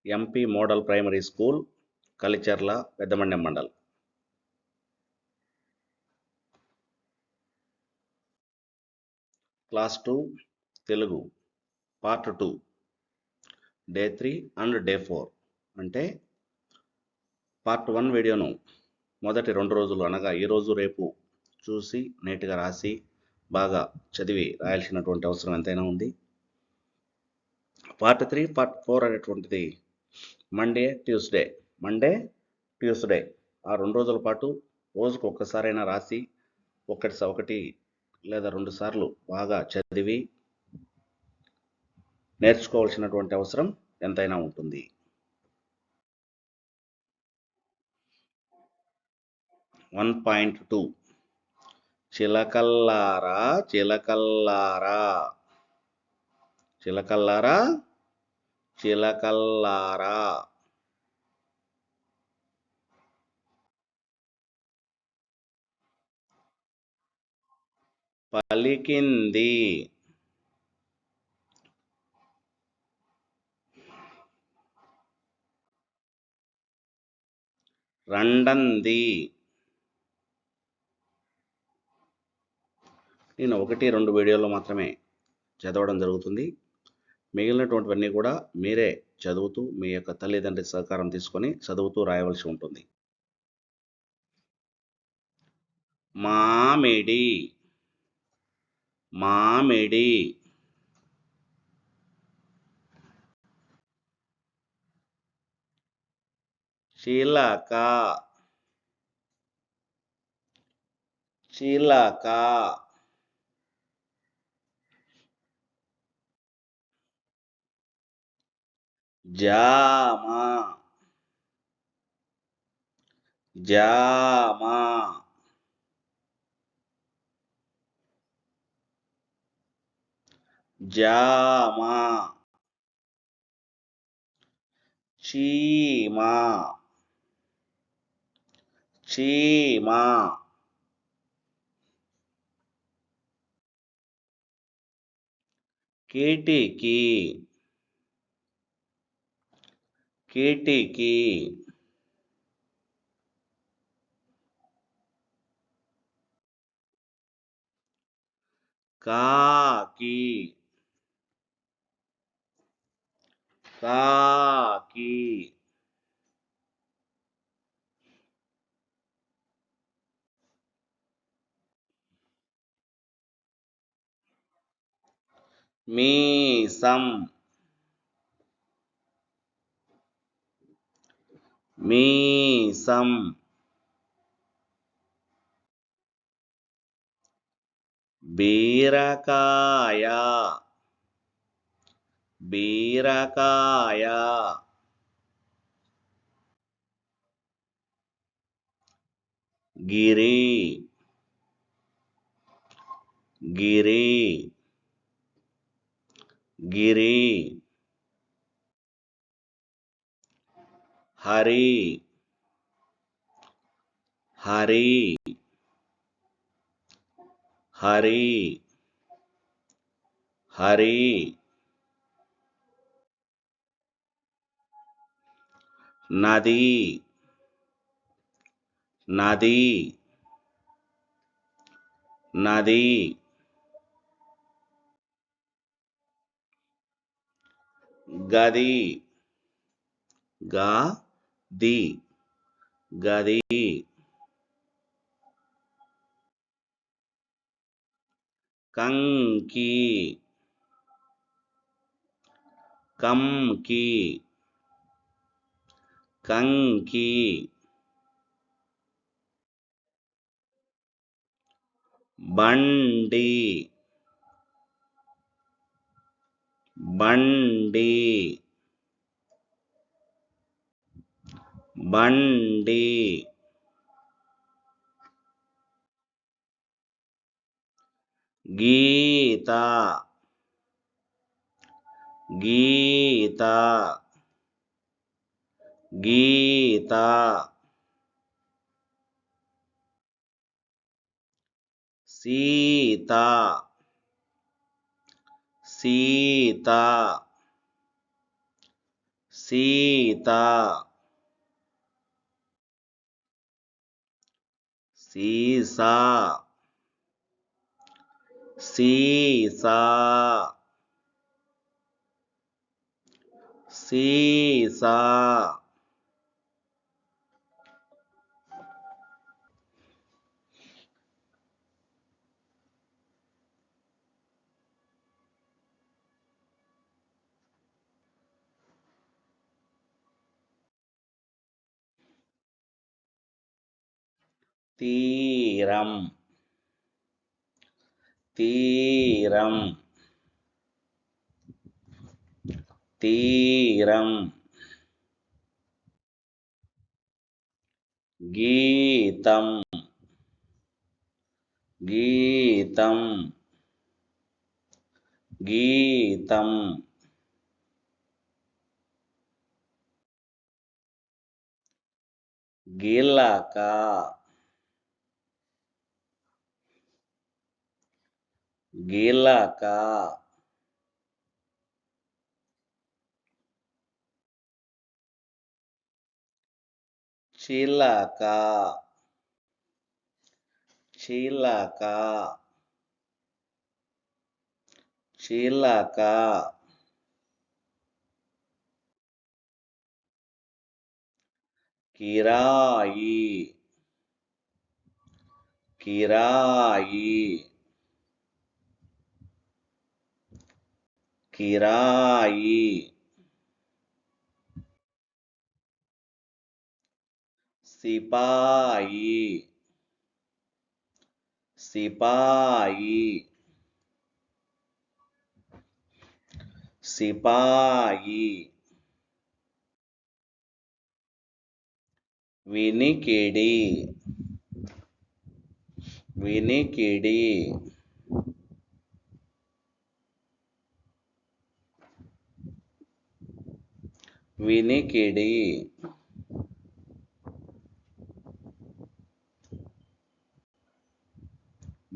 MP model primary school, Kalicherla, Peddamandem mandal. Class 2 Telugu part 2 day 3 and day 4. అంటే part 1 వీడియోను మొదటి 2 రోజులు అనగా ఈరోజు రేపు చూసి నీట్గా రాసి బాగా చదివి రాయాల్సినటువంటి అవసరం ఎంతైనా ఉంది. పార్ట్ 3 పార్ట్ 4 అనేటువంటిది మండే ట్యూస్డే ఆ 2 రోజుల పాటు రోజుకు ఒక్కసారైనా రాసి ఒకటి లేదా 2 సార్లు బాగా చదివి నేర్చుకోవాల్సినటువంటి అవసరం ఎంతైనా ఉంటుంది. 1.2 చిలకల్లారా చిలకల్లారా చిలకల్లారా చిలకల్లారా. పలికింది రండంది. నేను 1-2 వీడియోలో మాత్రమే చదవడం జరుగుతుంది. మిగిలినటువంటివన్నీ కూడా మీరే చదువుతూ మీ యొక్క తల్లిదండ్రి సహకారం తీసుకొని చదువుతూ రాయవలసి ఉంటుంది. మామిడి మామిడి చిలక చిలక జామ జామ జామ చీమ చీమ కిటికీ కిటికీ కాకి కాకి మీసం మీసం బీరకాయ బీరకాయ గిరి గిరి గిరి హరి హరి హరి హరి నది నది నది గది గది గది కంకి కంకి కంకి బండి బండి బండి గీత గీత గీత సీత సీత సీత సీసా సీసా సీసా తీరం తీరం తీరం గీతం గీతం గీతం గిలక గిలక చిలక చిలక చిలక కిరాయి కిరాయి కిరాయి సిపాయి సిపాయి సిపాయి వినికిడి వినికిడి వినికిడి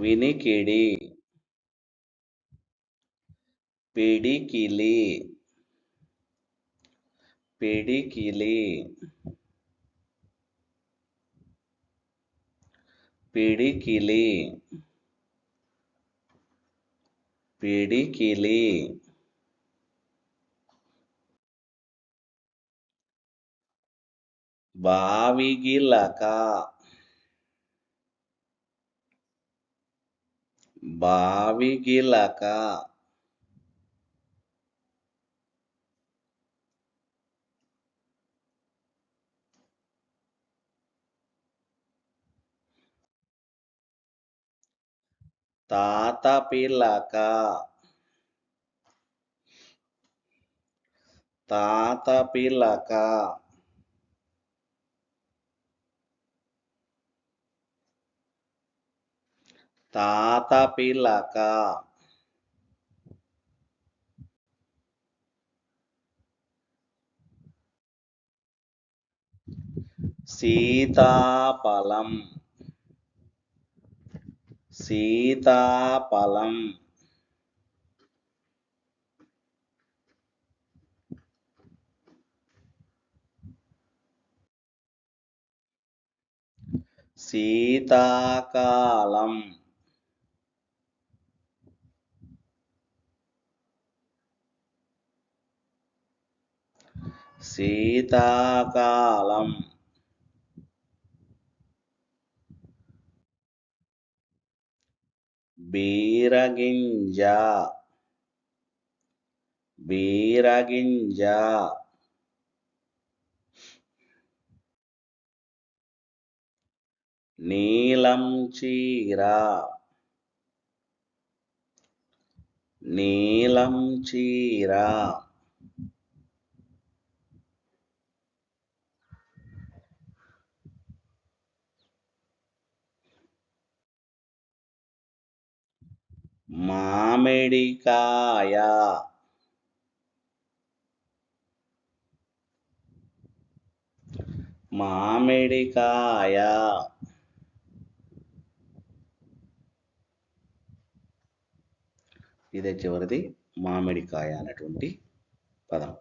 వినికిడి పిడికిలి పిడికిలి పిడికిలి పిడికిలి బావిగిలక బావిగిలక తాతపిలక తాతపిలక తాతపిలక సీతాఫలం సీతాఫలం శీతాకాలం శీతాకాలం బీరగింజ బీరగింజ నీలం చీర నీలం చీర మామిడికాయ మామిడికాయ ఇదే చివరిది మామిడికాయ అనేటువంటి పదం.